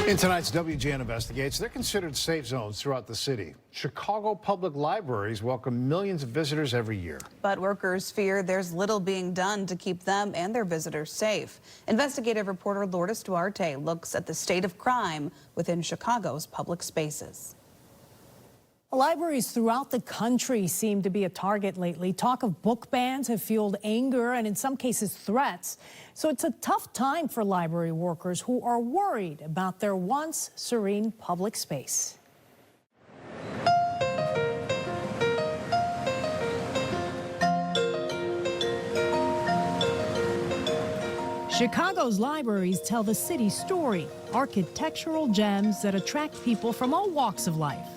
In tonight's WGN Investigates, they're considered safe zones throughout the city. Chicago public libraries welcome millions of visitors every year. But workers fear there's little being done to keep them and their visitors safe. Investigative reporter Lourdes Duarte looks at the state of crime within Chicago's public spaces. Libraries throughout the country seem to be a target lately. Talk of book bans have fueled anger and in some cases threats. So it's a tough time for library workers who are worried about their once serene public space. Chicago's libraries tell the city's story, architectural gems that attract people from all walks of life.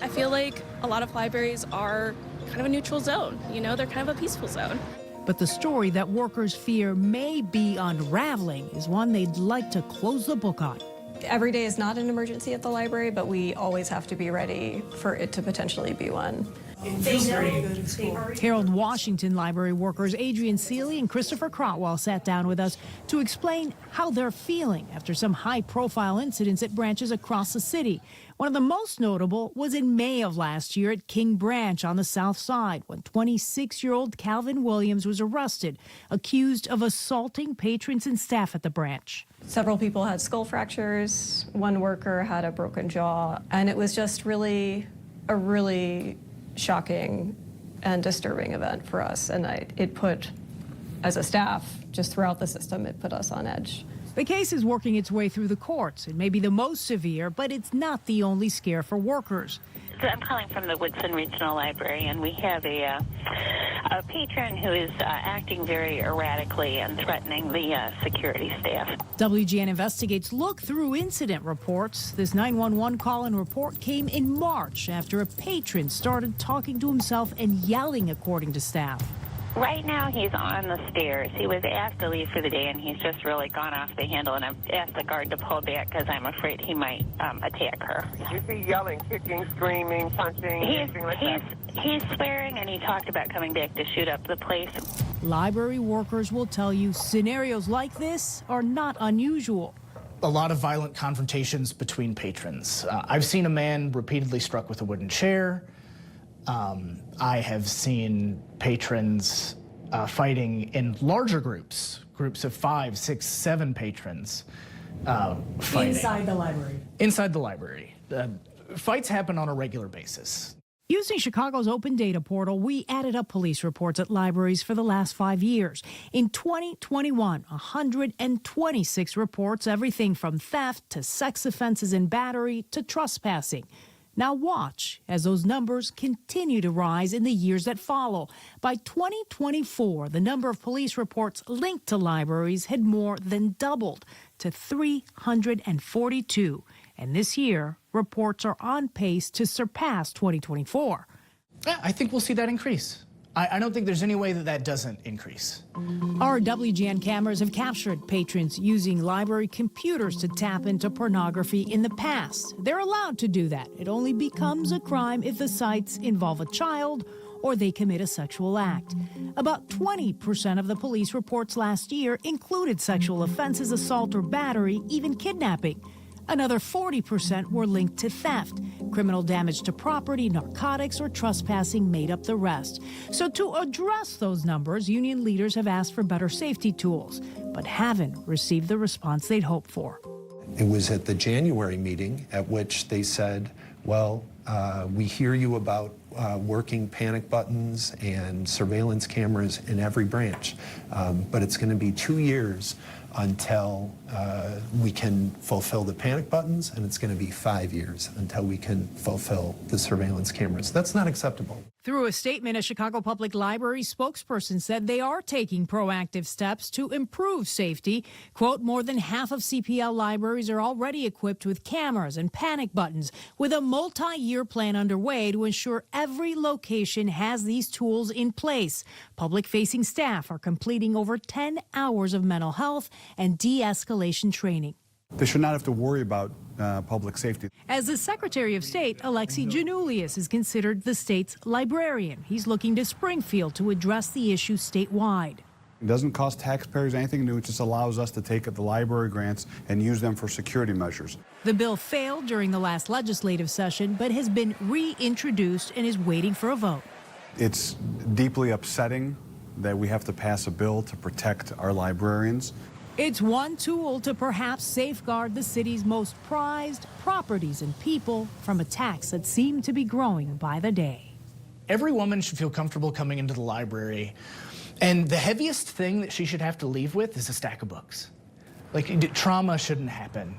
I feel like a lot of libraries are kind of a neutral zone. You know, they're kind of a peaceful zone. But the story that workers fear may be unraveling is one they'd like to close the book on. Every day is not an emergency at the library, but we always have to be ready for it to potentially be one. Harold Washington library workers Adrian Seeley and Christopher Crotwell sat down with us to explain how they're feeling after some high-profile incidents at branches across the city. One of the most notable was in May of last year at King Branch on the south side when 26-year-old Calvin Williams was arrested, accused of assaulting patrons and staff at the branch. Several people had skull fractures, one worker had a broken jaw, and it was just a really shocking and disturbing event for us. And it put, as a staff, just throughout the system, it put us on edge. The case is working its way through the courts. It may be the most severe, but it's not the only scare for workers. So I'm calling from the Woodson Regional Library, and we have a patron who is acting very erratically and threatening the security staff. WGN Investigates look through incident reports. This 911 call-in report came in March after a patron started talking to himself and yelling, according to staff. Right now, he's on the stairs. He was asked to leave for the day, and he's just really gone off the handle, and I've asked the guard to pull back because I'm afraid he might attack her. Is he yelling, kicking, screaming, punching, anything like that? He's swearing, and he talked about coming back to shoot up the place. Library workers will tell you scenarios like this are not unusual. A lot of violent confrontations between patrons. I've seen a man repeatedly struck with a wooden chair. I have seen patrons fighting in larger groups of 5, 6, 7 patrons fighting. Inside the library? Inside the library. Fights happen on a regular basis. Using Chicago's open data portal, we added up police reports at libraries for the last 5 years. In 2021, 126 reports, everything from theft to sex offenses and battery to trespassing. Now watch as those numbers continue to rise in the years that follow. By 2024, the number of police reports linked to libraries had more than doubled to 342. And this year, reports are on pace to surpass 2024. Yeah, I think we'll see that increase. I don't think there's any way that doesn't increase. Our WGN cameras have captured patrons using library computers to tap into pornography in the past. They're allowed to do that. It only becomes a crime if the sites involve a child or they commit a sexual act. About 20% of the police reports last year included sexual offenses, assault or battery, even kidnapping. Another 40% were linked to theft. Criminal damage to property, narcotics, or trespassing made up the rest. So to address those numbers, union leaders have asked for better safety tools, but haven't received the response they'd hoped for. It was at the January meeting at which they said, well, we hear you about working panic buttons and surveillance cameras in every branch, but it's going to be 2 years until we can fulfill the panic buttons, and it's going to be 5 years until we can fulfill the surveillance cameras. That's not acceptable. Through a statement, a Chicago Public Library spokesperson said they are taking proactive steps to improve safety. Quote, more than half of CPL libraries are already equipped with cameras and panic buttons, with a multi-year plan underway to ensure every location has these tools in place. Public-facing staff are completing over 10 hours of mental health and de-escalation training. They should not have to worry about public safety. As the Secretary of State, Alexi Janulius is considered the state's librarian. He's looking to Springfield to address the issue statewide. It doesn't cost taxpayers anything new. It just allows us to take the library grants and use them for security measures. The bill failed during the last legislative session, but has been reintroduced and is waiting for a vote. It's deeply upsetting that we have to pass a bill to protect our librarians. It's one tool to perhaps safeguard the city's most prized properties and people from attacks that seem to be growing by the day. Every woman should feel comfortable coming into the library, and the heaviest thing that she should have to leave with is a stack of books. Like, trauma shouldn't happen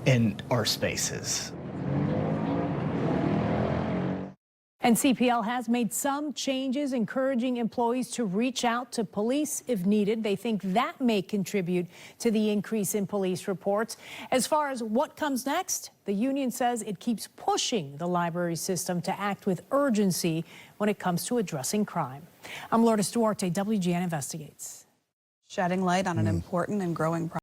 in our spaces. And CPL has made some changes, encouraging employees to reach out to police if needed. They think that may contribute to the increase in police reports. As far as what comes next, the union says it keeps pushing the library system to act with urgency when it comes to addressing crime. I'm Lourdes Duarte, WGN Investigates. Shedding light on an important and growing problem.